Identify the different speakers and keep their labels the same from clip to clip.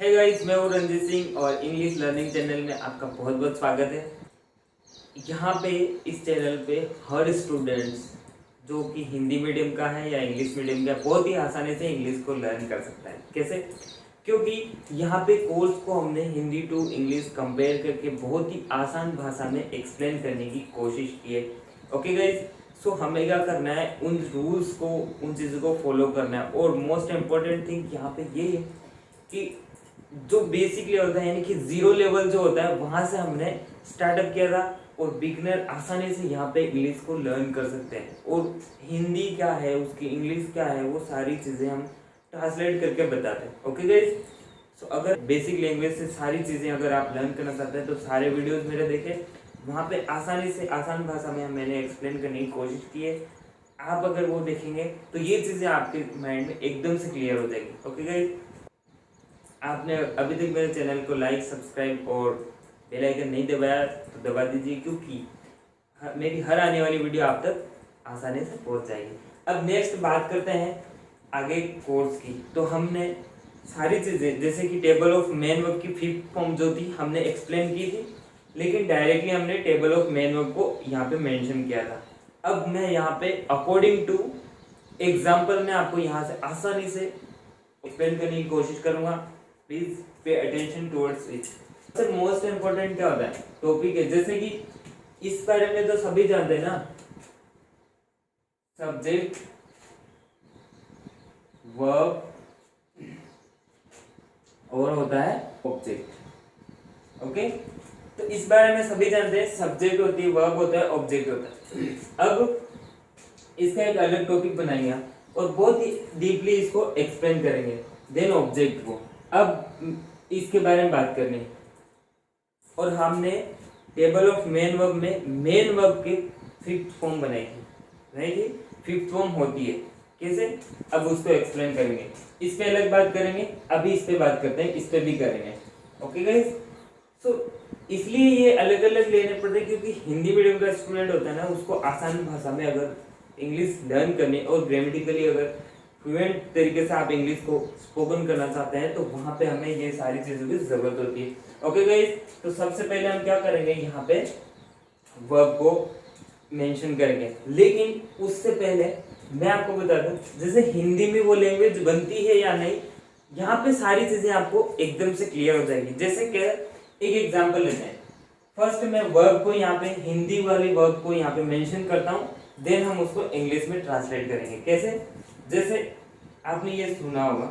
Speaker 1: Hey guys, मैं हूँ रंजीत सिंह और इंग्लिश लर्निंग चैनल में आपका बहुत बहुत स्वागत है। यहाँ पे इस चैनल पे हर स्टूडेंट्स जो कि हिंदी मीडियम का है या इंग्लिश मीडियम का बहुत ही आसानी से इंग्लिश को लर्न कर सकता है। कैसे? क्योंकि यहाँ पे कोर्स को हमने हिंदी टू इंग्लिश कंपेयर करके बहुत ही आसान भाषा में एक्सप्लेन करने की कोशिश की है। ओके गाइस, सो हमें क्या करना है, उन रूल्स को, उन चीज़ों को फॉलो करना है। और मोस्ट इम्पॉर्टेंट थिंग यहाँ पे ये है कि जो बेसिक लेवल होता है यानी कि जीरो लेवल जो होता है वहां से हमने स्टार्टअप किया था और बिगनर आसानी से यहाँ पे इंग्लिश को लर्न कर सकते हैं। और हिंदी क्या है, उसकी इंग्लिश क्या है, वो सारी चीज़ें हम ट्रांसलेट करके बताते हैं। ओके गाइस, सो अगर बेसिक लैंग्वेज से सारी चीज़ें अगर आप लर्न करना चाहते हैं तो सारे वीडियोज़ मेरे देखें, वहाँ पे आसानी से आसान भाषा में मैंने एक्सप्लेन करने की कोशिश की है। आप अगर वो देखेंगे तो ये चीज़ें आपके माइंड में एकदम से क्लियर हो जाएगी। ओके गाइस, आपने अभी तक मेरे चैनल को लाइक, सब्सक्राइब और बेल आइकन नहीं दबाया तो दबा दीजिए, क्योंकि मेरी हर आने वाली वीडियो आप तक आसानी से पहुंच जाएगी। अब नेक्स्ट बात करते हैं आगे कोर्स की। तो हमने सारी चीज़ें जैसे कि टेबल ऑफ मेन वर्ब की फिफ्थ फॉर्म जो थी हमने एक्सप्लेन की थी, लेकिन डायरेक्टली हमने टेबल ऑफ मेन वर्ब को यहाँ पे मेंशन किया था। अब मैं यहाँ पे अकॉर्डिंग टू एग्जाम्पल में आपको यहाँ से आसानी से एक्सप्लेन करने की कोशिश करूँगा। Please pay attention towards it. सबसे मोस्ट इम्पोर्टेंट क्या होता है, टॉपिक है। जैसे कि इस बारे में तो सभी जानते हैं ना, सब्जेक्ट, वर्ब और होता है ऑब्जेक्ट। ओके, तो इस बारे में सभी जानते हैं, सब्जेक्ट होती है, वर्ब होता है, ऑब्जेक्ट होता है। अब इसका एक अलग टॉपिक बनाएंगे और बहुत ही डीपली इसको एक्सप्लेन करेंगे। देन ऑब्जेक्ट को अब इसके बारे में बात करनी है। और हमने टेबल ऑफ मेन वर्ब में मेन वर्ब के फिफ्थ फॉर्म बनाई थी, नहीं थी? फिफ्थ फॉर्म होती है कैसे, अब उसको एक्सप्लेन करेंगे। इस पे अलग बात करेंगे, अभी इस पे बात करते हैं, इस पे भी करेंगे। ओके गाइस, सो इसलिए ये अलग अलग लेने पड़ते हैं क्योंकि हिंदी मीडियम का स्टूडेंट होता है ना, उसको आसान भाषा में अगर इंग्लिश लर्न करनी और ग्रामेटिकली अगर फ्लुएंट तरीके से आप इंग्लिश को स्पोकन करना चाहते हैं तो वहाँ पे हमें ये सारी चीज़ों की ज़रूरत होती है। ओके गाइस, तो सबसे पहले हम क्या करेंगे, यहाँ पे वर्ब को मेंशन करेंगे। लेकिन उससे पहले मैं आपको बता दूं, जैसे हिंदी में वो लैंग्वेज बनती है या नहीं, यहाँ पे सारी चीज़ें आपको एकदम से क्लियर हो जाएगी। जैसे कि एक एग्जाम्पल लेते हैं। फर्स्ट मैं वर्ब को यहाँ पे, हिंदी वाली वर्ब को यहाँ पे मेंशन करता हूँ, देन हम उसको इंग्लिश में ट्रांसलेट करेंगे। कैसे? जैसे आपने ये सुना होगा,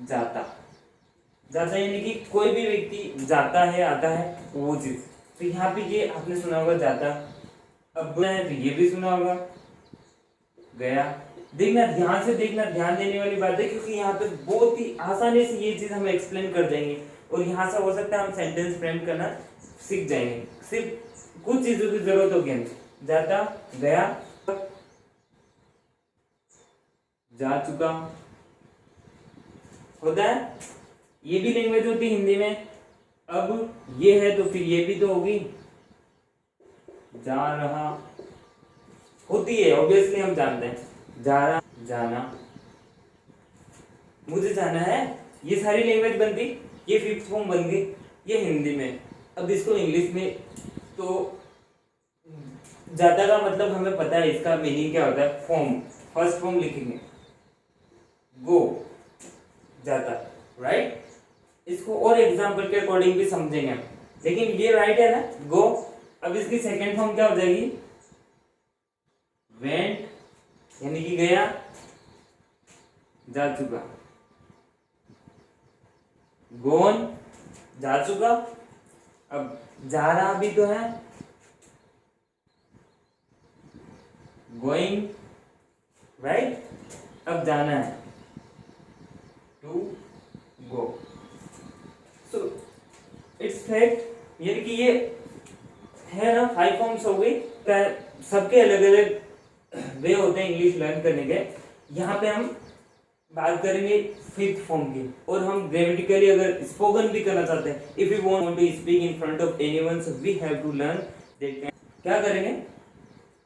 Speaker 1: जाता। जाता यानी कि कोई भी व्यक्ति जाता है, आता है, वो चीज। तो यहाँ पे ये आपने सुना होगा जाता। अब ये भी सुना होगा गया। देखना, ध्यान से देखना, ध्यान देने वाली बात है, क्योंकि यहाँ पे बहुत ही आसानी से ये चीज हम एक्सप्लेन कर देंगे और यहाँ से हो सकता है हम सेंटेंस फ्रेम करना सीख जाएंगे। सिर्फ कुछ चीजों की जरूरत होगी हमें, जाता, गया, जा चुका होता है। ये भी लैंग्वेज होती है हिंदी में। अब ये है तो फिर ये भी तो होगी, जा रहा होती है, ऑब्वियसली हम जानते हैं। जा रहा, जाना, मुझे जाना है, ये सारी लैंग्वेज बनती, ये फिफ्थ फॉर्म बन गई, ये हिंदी में। अब इसको इंग्लिश में, तो जाता का मतलब हमें पता है, इसका मीनिंग क्या होता है। फॉर्म, फर्स्ट फॉर्म लिखेंगे, गो, जाता, राइट। इसको और एग्जांपल के अकॉर्डिंग भी समझेंगे हम, लेकिन ये राइट है ना, गो। अब इसकी सेकंड फॉर्म क्या हो जाएगी, वेंट, यानी कि गया, जा चुका, गोन, जा चुका। अब जा रहा भी तो है, गोइंग, राइट। अब जाना है, to go. So it's fact, यानी कि ये है ना, 5 फॉर्म्स हो गई। सबके अलग अलग वे होते हैं इंग्लिश लर्न करने के। यहाँ पे हम बात करेंगे फिफ्थ फॉर्म की, और हम ग्रामेटिकली अगर स्पोकन भी करना चाहते हैं, if you want to speak in front of anyone, so we have to learn that. क्या करेंगे,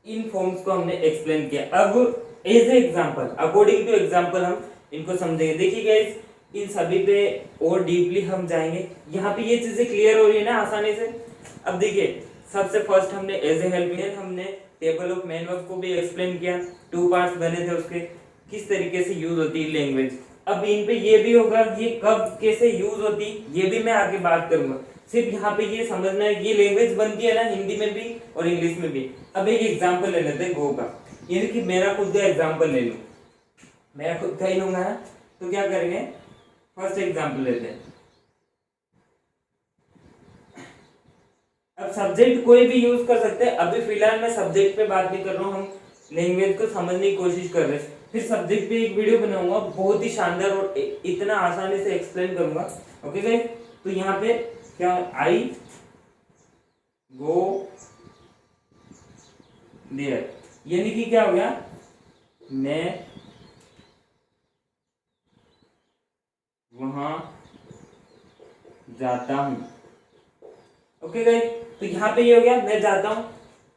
Speaker 1: इन फॉर्म्स को हमने एक्सप्लेन किया। अब as a example, according to example हम इनको समझेंगे। देखिए गाइस, इन सभी पे और डीपली हम जाएंगे। यहाँ पे ये चीजें क्लियर हो रही है ना आसानी से। अब देखिए, सबसे फर्स्ट हमने एज ए हेल्प हमने टेबल ऑफ मेन वर्ब को भी एक्सप्लेन किया, 2 पार्ट्स बने थे उसके, किस तरीके से यूज होती है लैंग्वेज। अब इन पे ये भी होगा ये कब कैसे यूज होती ये भी मैं आगे बात करूंगा। सिर्फ यहाँ पे ये समझना है ये लैंग्वेज बनती है ना हिंदी में भी और इंग्लिश में भी। अब एक एग्जाम्पल ले लेते हैं गो का, यानी कि मेरा खुद का एग्जाम्पल ले लूं, मेरा खुद का ही लूंगा ना, तो क्या करेंगे, फर्स्ट एग्जाम्पल लेते हैं। अब सब्जेक्ट कोई भी यूज कर सकते हैं, अभी फिलहाल मैं सब्जेक्ट पे बात नहीं कर रहा हूँ, हम लैंग्वेज को समझने की कोशिश कर रहे हैं। फिर सब्जेक्ट पे एक वीडियो बनाऊंगा बहुत ही शानदार और इतना आसानी से एक्सप्लेन करूंगा। ओके गाइस, तो यहाँ पे क्या, आई गो देयर, यानी कि क्या हो गया, मैं वहां जाता हूं। ओके गाइस, तो यहाँ पे ये हो गया मैं जाता हूँ,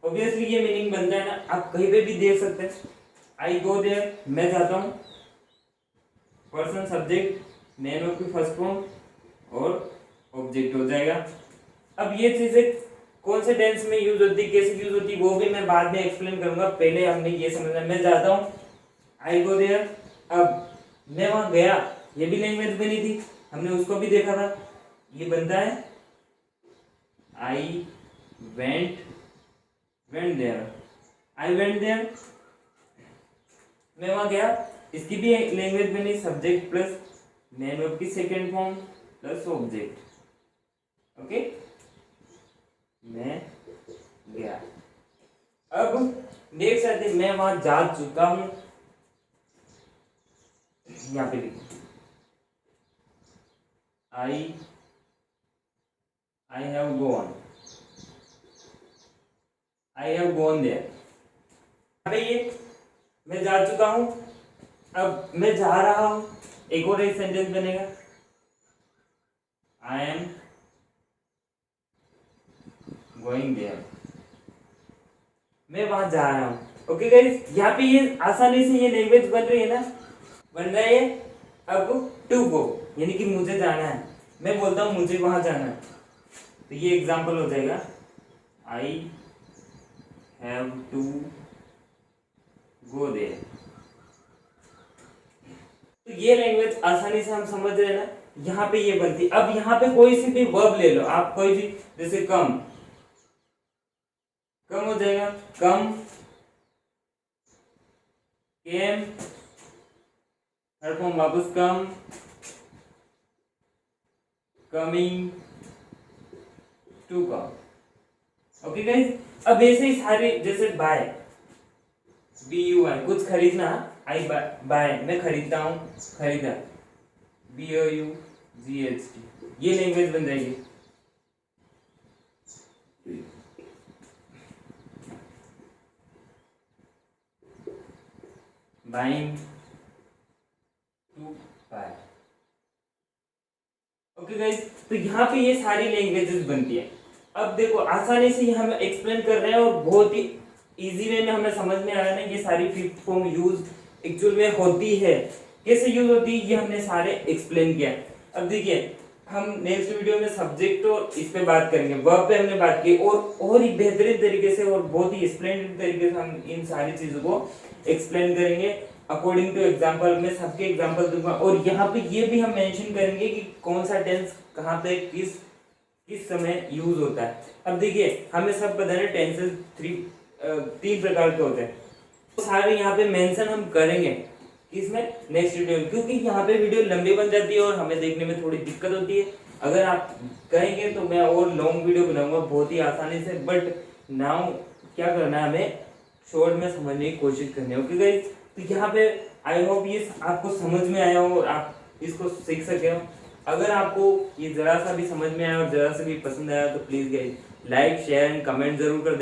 Speaker 1: ऑब्वियसली ये मीनिंग बनता है ना, आप कहीं पे भी देख सकते हैं। आई गो देयर, मैं जाता हूँ, पर्सन सब्जेक्ट मेन वर्ब की फर्स्ट फॉर्म और ऑब्जेक्ट हो जाएगा। अब ये चीजें कौन से टेंस में यूज होती, कैसे यूज होती, वो भी मैं बाद में एक्सप्लेन करूंगा। पहले हमने ये समझना, मैं जाता हूँ, आई गो देयर। अब मैं वहां गया, ये भी लैंग्वेज बनी थी, हमने उसको भी देखा था, ये बनता है I went there, I went there, मैं वहां गया, इसकी भी लैंग्वेज बनी, सब्जेक्ट प्लस मेन वर्ब की second form plus object. Okay, मैं गया। अब नेक्स्ट आते हैं, मैं वहां जा चुका हूं, यहां पे लिखो I have gone, I have gone there. ये मैं जा चुका हूं, अब मैं जा रहा हूं, एक और एक सेंटेंस बनेगा, आई एम गोइंग देयर, मैं वहां जा रहा हूं। ओके गाइस, यहाँ पे ये आसानी से ये लैंग्वेज बन रही है ना, बन रहा है। अब टू गो, यानी कि मुझे जाना है, मैं बोलता हूं मुझे वहां जाना है, तो ये एग्जांपल हो जाएगा, I have to go there. तो ये लैंग्वेज आसानी से हम समझ रहे हैं ना, यहाँ पे ये बनती। अब यहाँ पे कोई सी भी वर्ब ले लो आप, कोई भी, जैसे कम हो जाएगा, कम, केम, हर फॉर्म वापस come, coming, to come. Okay guys, अब ऐसे ही सारे, जैसे बाय, BUY, कुछ खरीदना, आई बाय, मैं खरीदता हूँ, खरीदा, BOUGHT, ये लैंग्वेज बन जाएगी। Buying, to buy. Okay guys, तो यहाँ पे ये सारी लैंग्वेजेस बनती है। अब देखो आसानी से ये हम एक्सप्लेन कर रहे हैं और बहुत ही इजी वे में हमें समझ में आ रहा है ना, ये सारी फिफ्थ फॉर्म यूज एक्चुअल में होती है, कैसे यूज होती है, ये हमने सारे एक्सप्लेन किया। अब देखिए, हम नेक्स्ट वीडियो में सब्जेक्ट और इस पे बात करेंगे, वर्ब पे हमने बात की, और ही बेहतरीन तरीके से और बहुत ही स्प्लेंडेड तरीके से हम इन सारी चीजों को एक्सप्लेन करेंगे अकॉर्डिंग टू एग्जांपल। मैं सबके एग्जांपल दूंगा और यहाँ पे ये भी हम मेंशन करेंगे कि कौन सा टेंस कहाँ पे किस समय यूज होता है। अब देखिए, हमें सब पता है टेंसेस 3 प्रकार के होते हैं, तो सारे यहाँ पे मेंशन हम करेंगे इसमें नेक्स्ट वीडियो में, क्योंकि यहाँ पे वीडियो लंबी बन जाती है और हमें देखने में थोड़ी दिक्कत होती है। अगर आप कहेंगे तो मैं और लॉन्ग वीडियो बनाऊंगा बहुत ही आसानी से, बट नाउ क्या करना है, हमें शॉर्ट में समझने की कोशिश करनी है। ओके गाइस, तो यहाँ पे आई होप ये आपको समझ में आया हो और आप इसको सीख सके हो। अगर आपको ये जरा सा भी समझ में आया और जरा सा भी पसंद आया तो please guys like share and comment जरूर कर